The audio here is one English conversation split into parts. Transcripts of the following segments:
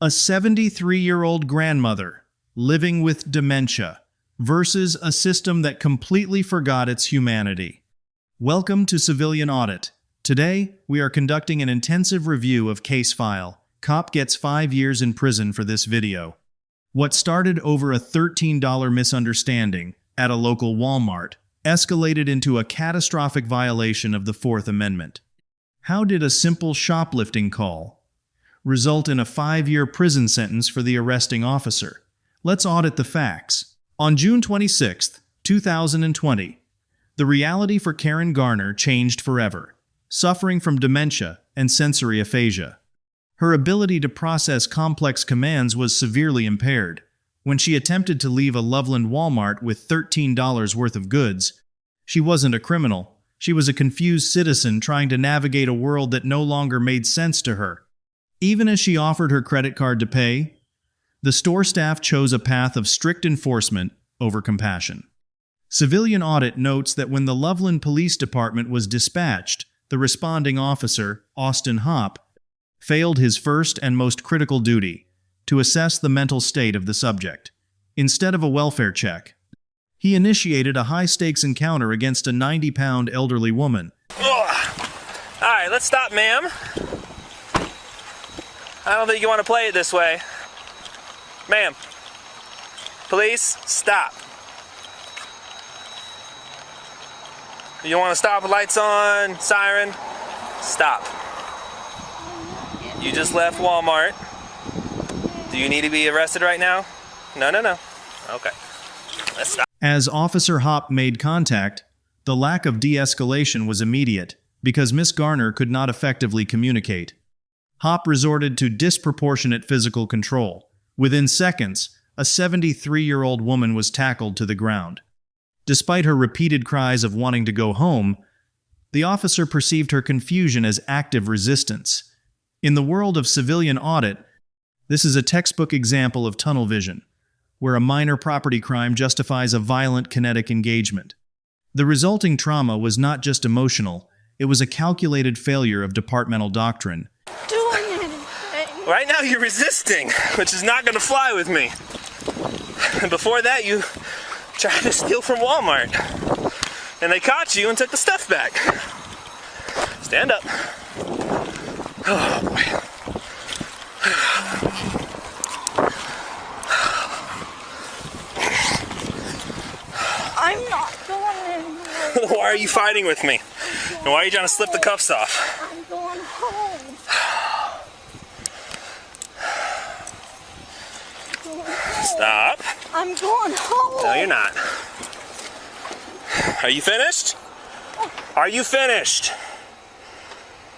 A 73-year-old grandmother living with dementia versus a system that completely forgot its humanity. Welcome to Civilian Audit. Today, we are conducting an intensive review of case file. Cop gets 5 years in prison for this video. What started over a $13 misunderstanding at a local Walmart escalated into a catastrophic violation of the Fourth Amendment. How did a simple shoplifting call result in a 5-year prison sentence for the arresting officer? Let's audit the facts. On June 26, 2020, the reality for Karen Garner changed forever, suffering from dementia and sensory aphasia. Her ability to process complex commands was severely impaired. When she attempted to leave a Loveland Walmart with $13 worth of goods, she wasn't a criminal. She was a confused citizen trying to navigate a world that no longer made sense to her. Even as she offered her credit card to pay, the store staff chose a path of strict enforcement over compassion. Civilian Audit notes that when the Loveland Police Department was dispatched, the responding officer, Officers Hopp, failed his first and most critical duty, to assess the mental state of the subject. Instead of a welfare check, he initiated a high-stakes encounter against a 90-pound elderly woman. Ugh. All right, let's stop, ma'am. I don't think you want to play it this way. Ma'am, police, stop. You want to stop? Lights on, siren, stop. You just left Walmart. Do you need to be arrested right now? No. Okay, let's stop. As Officer Hopp made contact, the lack of de-escalation was immediate because Miss Garner could not effectively communicate. Hopp resorted to disproportionate physical control. Within seconds, a 73-year-old woman was tackled to the ground. Despite her repeated cries of wanting to go home, the officer perceived her confusion as active resistance. In the world of civilian audit, this is a textbook example of tunnel vision, where a minor property crime justifies a violent kinetic engagement. The resulting trauma was not just emotional, it was a calculated failure of departmental doctrine. Right now you're resisting, which is not going to fly with me. And before that you tried to steal from Walmart. And they caught you and took the stuff back. Stand up. Oh boy. I'm not going anywhere. Why are you fighting with me? And why are you trying to slip the cuffs off? I'm going home. Stop. I'm going home. No, you're not. Are you finished? Are you finished?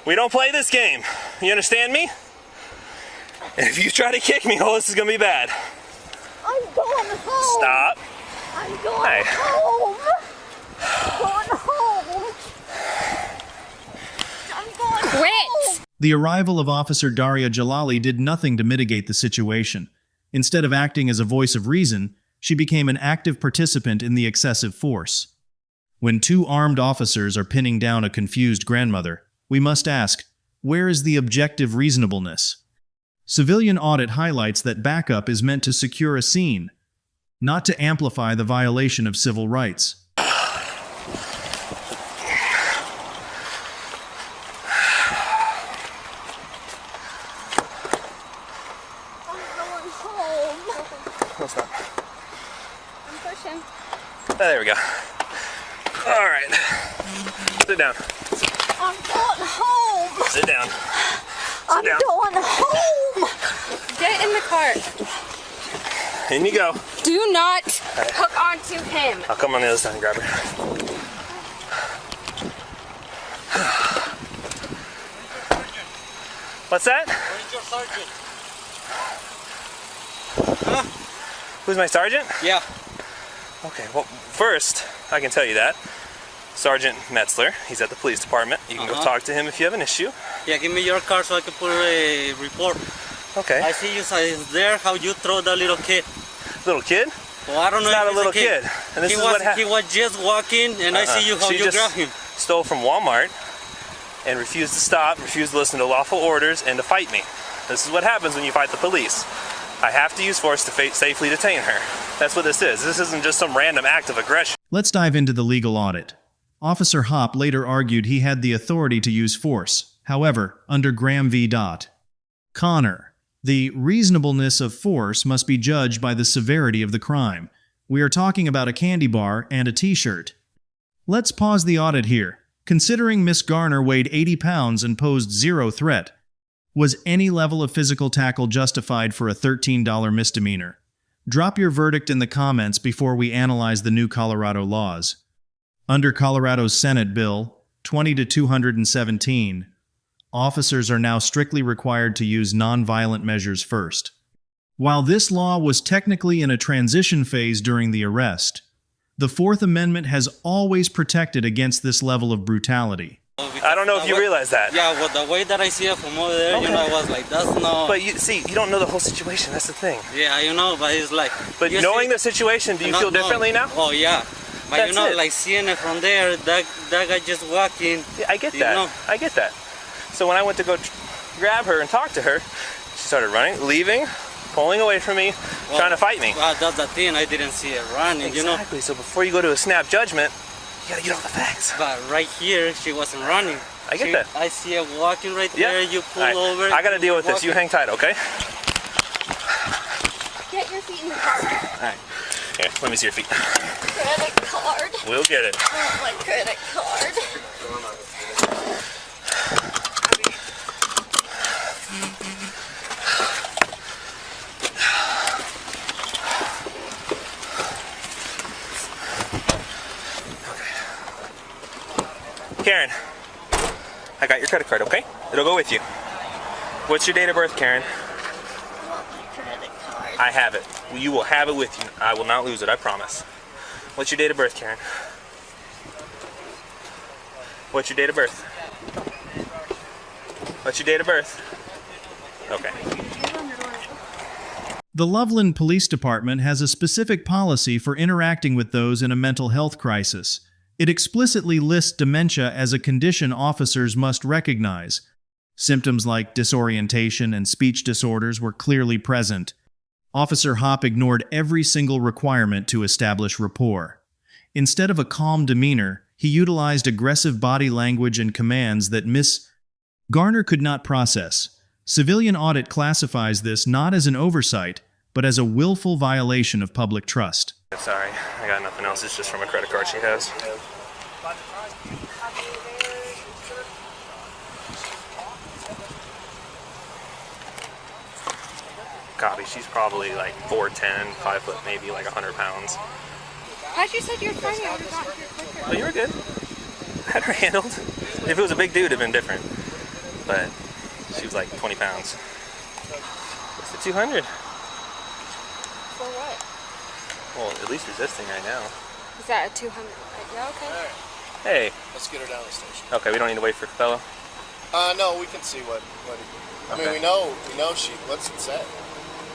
We don't play this game. You understand me? And if you try to kick me, oh, this is going to be bad. I'm going home. Stop. I'm going home. I'm going home. I'm going home. The arrival of Officer Jalali did nothing to mitigate the situation. Instead of acting as a voice of reason, she became an active participant in the excessive force. When two armed officers are pinning down a confused grandmother, we must ask, where is the objective reasonableness? Civilian Audit highlights that backup is meant to secure a scene, not to amplify the violation of civil rights. No, stop. I'm pushing. Oh, there we go. All right. Sit down. I'm going home. Sit down. I'm going home. Get in the cart. In you go. Do not hook onto him. I'll come on the other side and grab her. What's that? Where's your sergeant? Huh? Who's my sergeant? Yeah. Okay, well, first, I can tell you that. Sergeant Metzler, he's at the police department. You can go talk to him if you have an issue. Yeah, give me your card so I can put a report. Okay. I see you there, how you throw the little kid. Little kid? Well, I don't know. He's not if a little kid. And this He was just walking, and I see you how you grab him. Stole from Walmart and refused to stop, refused to listen to lawful orders, and to fight me. This is what happens when you fight the police. I have to use force to safely detain her. That's what this is. This isn't just some random act of aggression. Let's dive into the legal audit. Officer Hopp later argued he had the authority to use force. However, under Graham v. Connor, the reasonableness of force must be judged by the severity of the crime. We are talking about a candy bar and a t-shirt. Let's pause the audit here. Considering Miss Garner weighed 80 pounds and posed zero threat, was any level of physical tackle justified for a $13 misdemeanor? Drop your verdict in the comments before we analyze the new Colorado laws. Under Colorado's Senate Bill 20-217, officers are now strictly required to use nonviolent measures first. While this law was technically in a transition phase during the arrest, the Fourth Amendment has always protected against this level of brutality. I don't know if you realize that. Yeah, well, the way that I see it from over there, Okay. I was like, that's no... But you don't know the whole situation. That's the thing. Yeah, but it's like... But knowing the situation, do you feel differently now? Oh, yeah. But That's it. like seeing it from there, that guy just walking... Yeah, I get that. I get that. So when I went to go grab her and talk to her, she started running, leaving, pulling away from me, trying to fight me. Well, that's the thing. I didn't see it running, Exactly. So before you go to a snap judgment, you gotta get all the facts. But right here, she wasn't running. I get that. I see her walking right there. You pull over. I gotta deal with this. You hang tight, okay? Get your feet in the car. All right. Here, let me see your feet. Credit card. We'll get it. Oh, my credit card. Karen, I got your credit card, okay? It'll go with you. What's your date of birth, Karen? I want my credit card. I have it. You will have it with you. I will not lose it, I promise. What's your date of birth, Karen? What's your date of birth? What's your date of birth? Okay. The Loveland Police Department has a specific policy for interacting with those in a mental health crisis. It explicitly lists dementia as a condition officers must recognize. Symptoms like disorientation and speech disorders were clearly present. Officer Hopp ignored every single requirement to establish rapport. Instead of a calm demeanor, he utilized aggressive body language and commands that Miss Garner could not process. Civilian Audit classifies this not as an oversight, but as a willful violation of public trust. Sorry, I got nothing else. It's just from a credit card she has. Copy. She's probably like 4'10", 5 foot, maybe like 100 pounds. As you said you were fine, I would have gotten here quicker. Oh, you were good. Had her handled. If it was a big dude, it'd have been different. But she was like 20 pounds. What's the 200? For what? Well, at least resisting right now. Is that a 200? Yeah, okay. Hey. Let's get her down to the station. Okay, we don't need to wait for Capella. No, we can see what I mean, Okay. we know what's it say.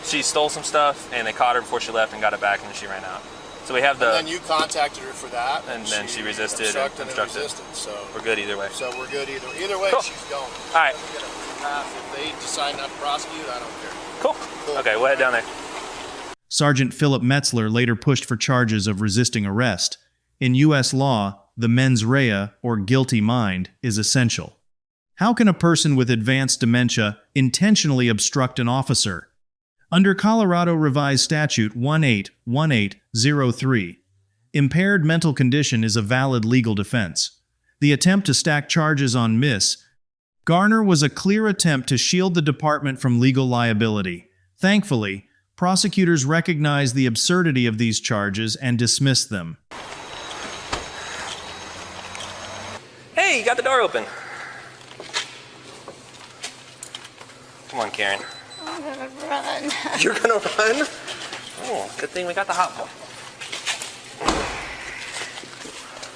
She stole some stuff, and they caught her before she left and got it back, and then she ran out. So we have the... And then you contacted her for that. And then she resisted and obstructed. resisted. So We're good either way. So we're good either way. Cool. She's going. All right. We'll get a pass. If they decide not to prosecute, I don't care. Cool. Okay, we'll head down there. Sergeant Philip Metzler later pushed for charges of resisting arrest. In U.S. law, the mens rea, or guilty mind, is essential. How can a person with advanced dementia intentionally obstruct an officer? Under Colorado Revised Statute 181803, impaired mental condition is a valid legal defense. The attempt to stack charges on Miss Garner was a clear attempt to shield the department from legal liability. Thankfully, prosecutors recognized the absurdity of these charges and dismissed them. Hey, you got the door open. Come on, Karen. I'm gonna run. You're gonna run? Oh, good thing we got the hot one.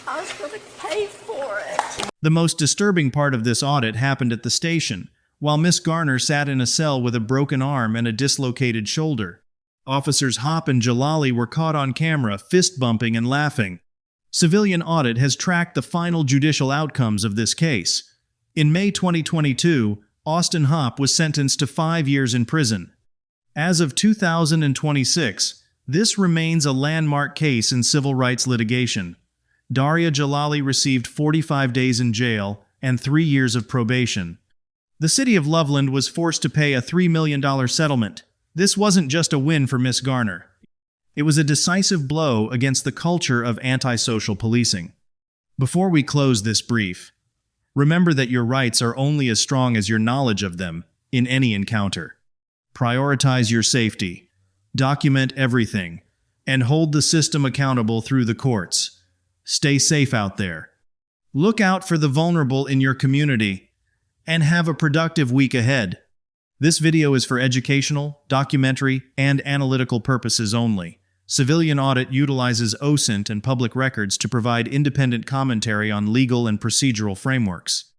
I was gonna pay for it. The most disturbing part of this audit happened at the station, while Miss Garner sat in a cell with a broken arm and a dislocated shoulder. Officers Hopp and Jalali were caught on camera fist-bumping and laughing. Civilian Audit has tracked the final judicial outcomes of this case. In May 2022, Austin Hopp was sentenced to 5 years in prison. As of 2026, this remains a landmark case in civil rights litigation. Daria Jalali received 45 days in jail and 3 years of probation. The city of Loveland was forced to pay a $3 million settlement. This wasn't just a win for Miss Garner. It was a decisive blow against the culture of antisocial policing. Before we close this brief, remember that your rights are only as strong as your knowledge of them in any encounter. Prioritize your safety, document everything, and hold the system accountable through the courts. Stay safe out there. Look out for the vulnerable in your community, and have a productive week ahead. This video is for educational, documentary, and analytical purposes only. Civilian Audit utilizes OSINT and public records to provide independent commentary on legal and procedural frameworks.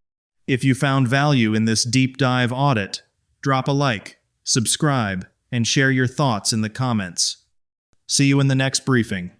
If you found value in this deep dive audit, drop a like, subscribe, and share your thoughts in the comments. See you in the next briefing.